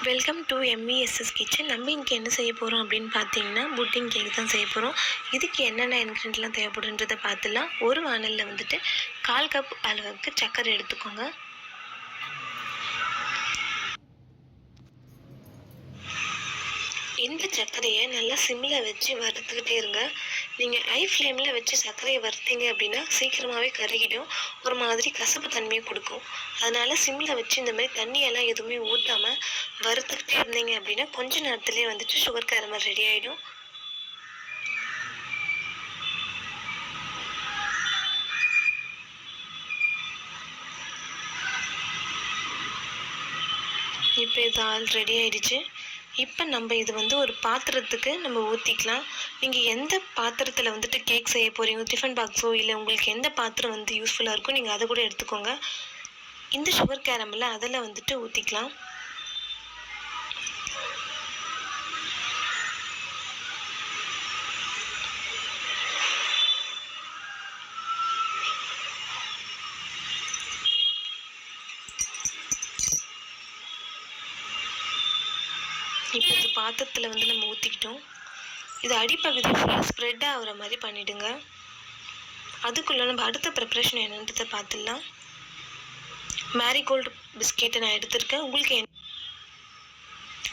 Welcome to எம்இஎஸ்எஸ் kitchen. நம்ம இன்றைக்கி என்ன செய்ய போகிறோம் அப்படின்னு பார்த்தீங்கன்னா புட்டிங் கேக் தான் செய்ய போகிறோம். இதுக்கு என்னென்ன இன்க்ரீடியன்ட்லாம் தேவைப்படுன்றதை பார்த்துலாம். ஒரு வானலில் வந்துட்டு 1/4 கப் அளவுக்கு சர்க்கரை எடுத்துக்கோங்க. இந்த சர்க்கரையை நல்லா சிம்மில் வச்சு வறுத்துக்கிட்டே இருங்க. நீங்கள் ஹை ஃப்ளேமில் வச்சு சர்க்கரையை வறுத்தீங்க அப்படின்னா சீக்கிரமாகவே கருகிடும், ஒரு மாதிரி கசப்பு தன்மையை கொடுக்கும். அதனால் சிம்மில் வச்சு இந்த மாதிரி தண்ணியெல்லாம் எதுவுமே ஊற்றாமல் வறுத்துக்கிட்டே இருந்தீங்க அப்படின்னா கொஞ்ச நேரத்துலேயே வந்துட்டு சுகர் கேரமல் ரெடி ஆகிடும். இப்போ இது ஆல் ரெடி ஆகிடுச்சு. இப்போ நம்ம இது ஒரு பாத்திரத்துக்கு நம்ம ஊற்றிக்கலாம். நீங்கள் எந்த பாத்திரத்தில் வந்துட்டு கேக் செய்ய போகிறீங்க, டிஃபன் பாக்ஸோ இல்லை உங்களுக்கு எந்த பாத்திரம் யூஸ்ஃபுல்லாக இருக்கோ நீங்கள் அதை கூட எடுத்துக்கோங்க. இந்த சுகர் கேரமலை அதில் வந்துட்டு ஊற்றிக்கலாம். இப்போ இந்த பாத்திரத்தில் நம்ம ஊற்றிக்கிட்டோம். இது அடிப்பகுதி ஃபுல்லாக ஸ்ப்ரெட் ஆகிற மாதிரி பண்ணிவிடுங்க. அதுக்குள்ளே நம்ம அடுத்த ப்ரிப்ரேஷன் என்னன்றதை பார்த்துடலாம். மேரிகோல்டு பிஸ்கெட்டை நான் எடுத்திருக்கேன்.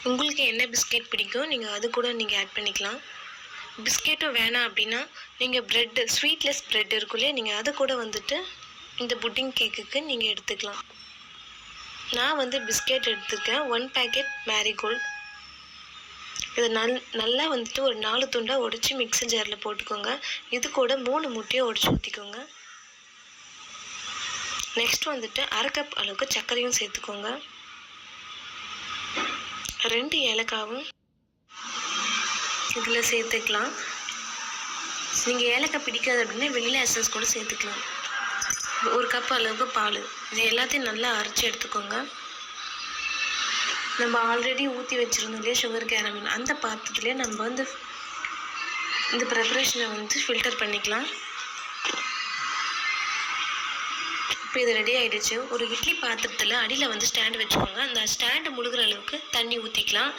உங்களுக்கு என்ன பிஸ்கெட் பிடிக்கும் நீங்கள் அது கூட நீங்கள் ஆட் பண்ணிக்கலாம். பிஸ்கெட்டும் வேணாம் அப்படின்னா நீங்கள் ப்ரெட்டு, ஸ்வீட்லெஸ் ப்ரெட் இருக்குள்ளே, நீங்கள் அதை கூட வந்துட்டு இந்த புட்டிங் கேக்குக்கு நீங்கள் எடுத்துக்கலாம். நான் பிஸ்கெட் எடுத்துருக்கேன். 1 பேக்கெட் மேரிகோல்டு. இதை நல்லா ஒரு 4 துண்டாக உடச்சி மிக்ஸி ஜாரில் போட்டுக்கோங்க. இது கூட 3 முட்டையை உடச்சி ஊற்றிக்கோங்க. நெக்ஸ்ட் 1/2 கப் அளவுக்கு சர்க்கரையும் சேர்த்துக்கோங்க. 2 ஏலக்காவும் இதில் சேர்த்துக்கலாம். நீங்கள் ஏலக்காய் பிடிக்காது அப்படின்னா வெண்ணிலா எசன்ஸ் கூட சேர்த்துக்கலாம். 1 கப் அளவுக்கு பால், இது எல்லாத்தையும் நல்லா அரைச்சி எடுத்துக்கோங்க. நம்ம ஆல்ரெடி ஊற்றி வச்சுருந்தோம் இல்லையா சுகர் கேரமல், அந்த பாத்திரத்துலேயே நம்ம இந்த ப்ரிப்ரேஷனை ஃபில்டர் பண்ணிக்கலாம். இப்போ இது ரெடி ஆகிடுச்சு. ஒரு இட்லி பாத்திரத்தில் அடியில் ஸ்டாண்டு வச்சுக்கோங்க. அந்த ஸ்டாண்டு முழுகிற அளவுக்கு தண்ணி ஊற்றிக்கலாம்.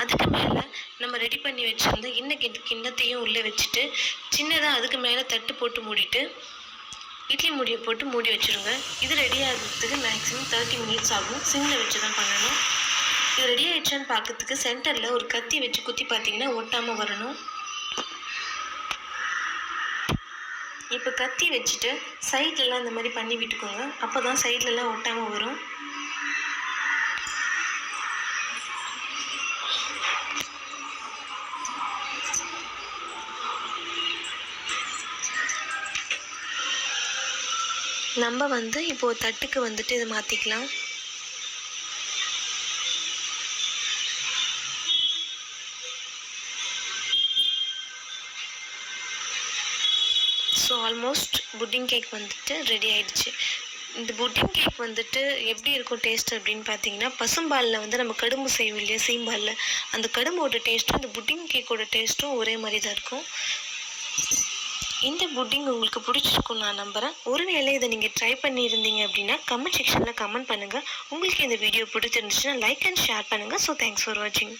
அதுக்கு மேலே நம்ம ரெடி பண்ணி வச்சுருந்த கிண்ணத்தையும் உள்ளே வச்சுட்டு சின்னதாக அதுக்கு மேலே தட்டு போட்டு மூடிட்டு இட்லி மூடியை போட்டு மூடி வச்சுருங்க. இது ரெடி ஆகிறதுக்கு மேக்ஸிமம் 30 மினிட்ஸ் ஆகும். சிம்மில் வச்சு தான் பண்ணணும். இது ரெடி ஆகிடுச்சான்னு பார்க்கறதுக்கு சென்டரில் ஒரு கத்தி வச்சு குத்தி பார்த்தீங்கன்னா ஒட்டாமல் வரணும். இப்போ கத்தி வச்சுட்டு சைட்லலாம் இந்த மாதிரி பண்ணி விட்டுக்கோங்க. அப்போ தான் சைட்லலாம் ஒட்டாமல் வரும். நம்ம இப்போது தட்டுக்கு இதை மாற்றிக்கலாம். So almost pudding cake ready ஆகிடுச்சு. இந்த புட்டிங் கேக் எப்படி இருக்கும் டேஸ்ட் அப்படின்னு பார்த்தீங்கன்னா, பசும்பாலில் நம்ம கடும்பு செய்வோம் இல்லையா, சீம்பாலில், அந்த கடும்போட டேஸ்ட்டும் அந்த புட்டிங் கேக்கோட டேஸ்ட்டும் ஒரே மாதிரி தான் இருக்கும். இந்த புட்டிங் உங்களுக்கு பிடிச்சிருக்கும் நான் நம்புகிறேன். ஒருவேளை இதை நீங்கள் ட்ரை பண்ணியிருந்தீங்க அப்படின்னா கமெண்ட் செக்ஷனில் கமெண்ட் பண்ணுங்கள். உங்களுக்கு இந்த வீடியோ பிடிச்சிருந்துச்சுன்னா லைக் அண்ட் ஷேர் பண்ணுங்கள். ஸோ தேங்க்ஸ் ஃபார் வாட்சிங்.